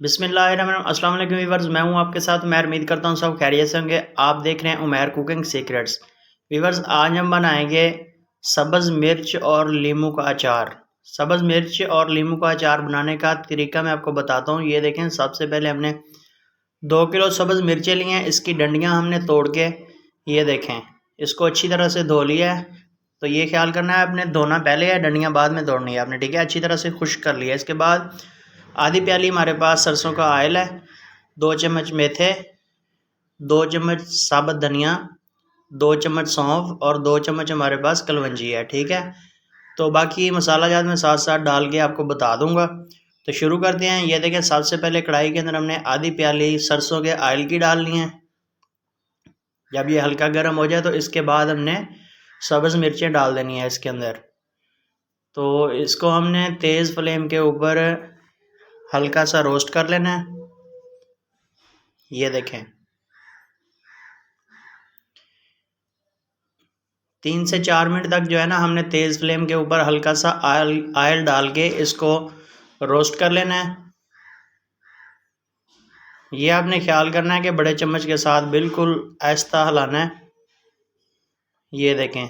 बिस्मिल्लाहिर्रहमानिर्रहीम। अस्सलाम वालेकुम व्यूअर्स, मैं हूं आपके साथ उमैर। उम्मीद करता हूं सब खैरियत से होंगे। आप देख रहे हैं उमैर कुकिंग सीक्रेट्स। व्यूअर्स, आज हम बनाएंगे सब्ज़ मिर्च और लीमू का अचार। सब्ज़ मिर्च और लीमू का अचार बनाने का तरीका मैं आपको बताता हूं। ये देखें, सबसे पहले हमने 2 किलो सब्ज़ मिर्चें ली हैं। इसकी डंडियाँ हमने तोड़ के, ये देखें, इसको अच्छी तरह से धो लिया है। तो ये ख्याल करना है, आपने धोना पहले है, डंडियाँ बाद में तोड़नी है आपने, ठीक है। अच्छी तरह से खुश्क कर लिया। इसके बाद आधी प्याली हमारे पास सरसों का ऑयल है, 2 चम्मच मेथे, 2 चम्मच साबुत धनिया, 2 चम्मच सौंफ और 2 चम्मच हमारे पास कलवंजी है, ठीक है। तो बाकी मसाला जात मैं साथ साथ डाल के आपको बता दूंगा। तो शुरू करते हैं। ये देखें, सबसे पहले कढ़ाई के अंदर हमने आधी प्याली सरसों के ऑयल की डालनी है। जब ये हल्का गर्म हो जाए तो इसके बाद हमने सब्ज़ मिर्चें डाल देनी है इसके अंदर। तो इसको हमने तेज़ फ्लेम के ऊपर हल्का सा रोस्ट कर लेना है। ये देखें, 3 से 4 मिनट तक जो है ना, हमने तेज़ फ्लेम के ऊपर हल्का सा ऑयल डाल के इसको रोस्ट कर लेना है। ये आपने ख्याल करना है कि बड़े चम्मच के साथ बिल्कुल आहिस्ता हिलाना है। ये देखें,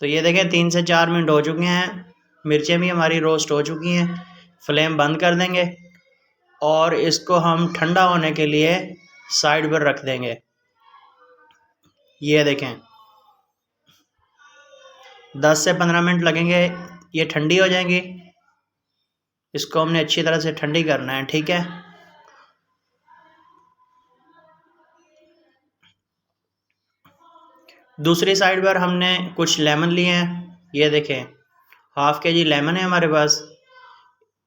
तो ये देखें 3 से 4 मिनट हो चुके हैं। मिर्चें भी हमारी रोस्ट हो चुकी हैं। फ्लेम बंद कर देंगे और इसको हम ठंडा होने के लिए साइड पर रख देंगे। ये देखें, 10 से 15 मिनट लगेंगे, ये ठंडी हो जाएंगी। इसको हमने अच्छी तरह से ठंडी करना है, ठीक है। दूसरी साइड पर हमने कुछ लेमन लिए हैं। ये देखें, ½ kg लेमन है हमारे पास।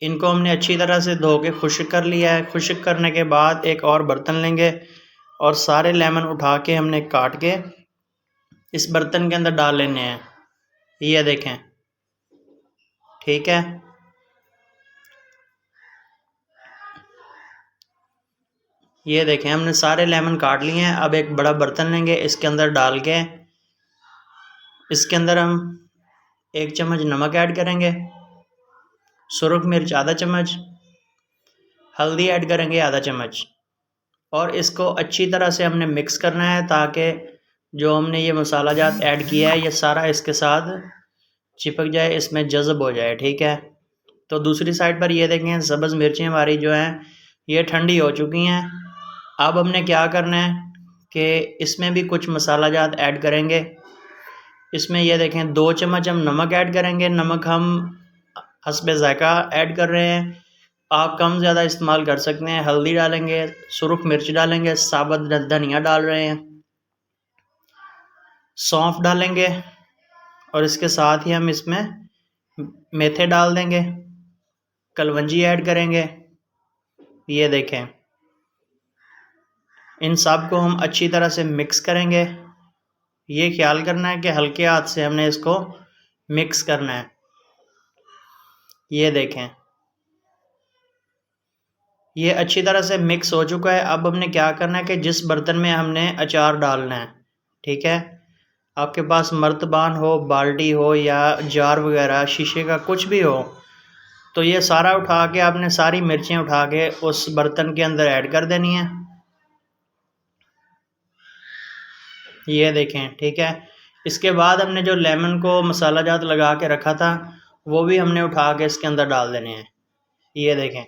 इनको हमने अच्छी तरह से धो के खुश्क कर लिया है। खुश्क करने के बाद एक और बर्तन लेंगे और सारे लेमन उठा के हमने काट के इस बर्तन के अंदर डाल लेने हैं। ये देखें, ठीक है। ये देखें, हमने सारे लेमन काट लिए हैं। अब एक बड़ा बर्तन लेंगे, इसके अंदर डाल के इसके अंदर हम 1 चम्मच नमक ऐड करेंगे, सुरख मिर्च आधा चम्मच, हल्दी ऐड करेंगे आधा चम्मच और इसको अच्छी तरह से हमने मिक्स करना है ताकि जो हमने ये मसाला जात ऐड किया है ये सारा इसके साथ चिपक जाए, इसमें जज़ब हो जाए, ठीक है। तो दूसरी साइड पर ये देखें, सब्ज़ मिर्चें हमारी जो हैं ये ठंडी हो चुकी हैं। अब हमने क्या करना है कि इसमें भी कुछ मसाला जात ऐड करेंगे। इसमें ये देखें, 2 चम्मच हम नमक ऐड करेंगे। नमक हम हस्बे ज़ायक़ा ऐड कर रहे हैं, आप कम ज़्यादा इस्तेमाल कर सकते हैं। हल्दी डालेंगे, सुरख मिर्च डालेंगे, साबुत धनिया डाल रहे हैं, सौंफ डालेंगे और इसके साथ ही हम इसमें मेथे डाल देंगे, कलवंजी ऐड करेंगे। ये देखें, इन सब को हम अच्छी तरह से मिक्स करेंगे। ये ख्याल करना है कि हल्के हाथ से हमने इसको मिक्स करना है। ये देखें, ये अच्छी तरह से मिक्स हो चुका है। अब हमने क्या करना है कि जिस बर्तन में हमने अचार डालना है, ठीक है, आपके पास मर्तबान हो, बाल्टी हो या जार वगैरह शीशे का कुछ भी हो, तो ये सारा उठा के आपने सारी मिर्चें उठा के उस बर्तन के अंदर ऐड कर देनी है। ये देखें, ठीक है। इसके बाद हमने जो लेमन को मसाला जात लगा के रखा था वो भी हमने उठा के इसके अंदर डाल देने हैं। ये देखें,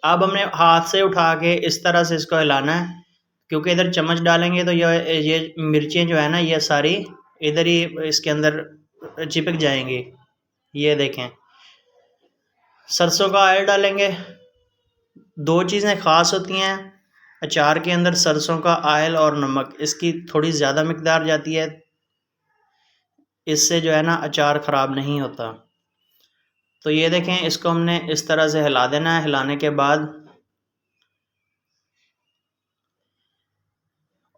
अब हमने हाथ से उठा के इस तरह से इसको हिलाना है, क्योंकि इधर चम्मच डालेंगे तो ये मिर्चें जो है ना ये सारी इधर ही इसके अंदर चिपक जाएंगी। ये देखें, सरसों का ऑयल डालेंगे। 2 चीज़ें ख़ास होती हैं अचार के अंदर, सरसों का ऑयल और नमक। इसकी थोड़ी ज़्यादा मिकदार जाती है, इससे जो है ना अचार ख़राब नहीं होता। तो ये देखें, इसको हमने इस तरह से हिला देना है। हिलाने के बाद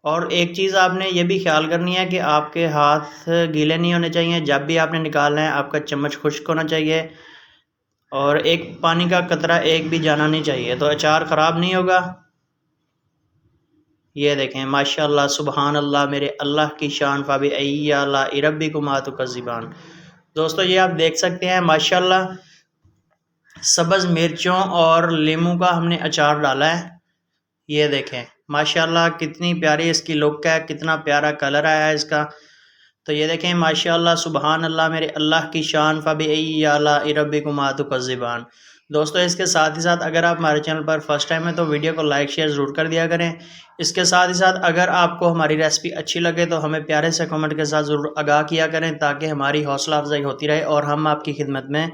और एक चीज़ आपने ये भी ख्याल करनी है कि आपके हाथ गीले नहीं होने चाहिए। जब भी आपने निकालना है आपका चम्मच खुश्क होना चाहिए और एक पानी का कतरा एक भी जाना नहीं चाहिए, तो अचार ख़राब नहीं होगा। ये देखें, माशाल्लाह सुबहान अल्लाह, मेरे अल्लाह की शान फ़ाबी अय्या ला इरब्बिकुमा तुकज़्ज़िबान। दोस्तों, ये आप देख सकते हैं माशाल्लाह सब्ज़ मिर्चों और लीमू का हमने अचार डाला है। ये देखें माशाल्लाह कितनी प्यारी इसकी लुक है, कितना प्यारा कलर आया है इसका। तो ये देखें माशाल्लाह सुबहान अल्लाह, मेरे अल्लाह की शान, फ़बिअय्यि आलाइ रब्बिकुमा तुकज़्ज़िबान। दोस्तों इसके साथ ही साथ अगर आप हमारे चैनल पर फर्स्ट टाइम है तो वीडियो को लाइक शेयर ज़रूर कर दिया करें। इसके साथ ही साथ अगर आपको हमारी रेसिपी अच्छी लगे तो हमें प्यारे से कमेंट के साथ ज़रूर आगाह किया करें, ताकि हमारी हौसला अफजाई होती रहे और हम आपकी खिदमत में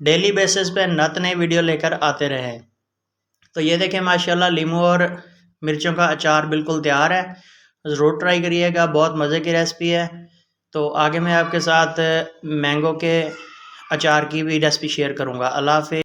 डेली बेसिस पे नत नए वीडियो लेकर आते रहें। तो ये देखें माशाल्लाह लीमू और मिर्चों का अचार बिल्कुल तैयार है। ज़रूर ट्राई करिएगा, बहुत मज़े की रेसिपी है। तो आगे मैं आपके साथ मैंगो के अचार की भी रेसिपी शेयर करूँगा। अल्लाह हाफ़िज़।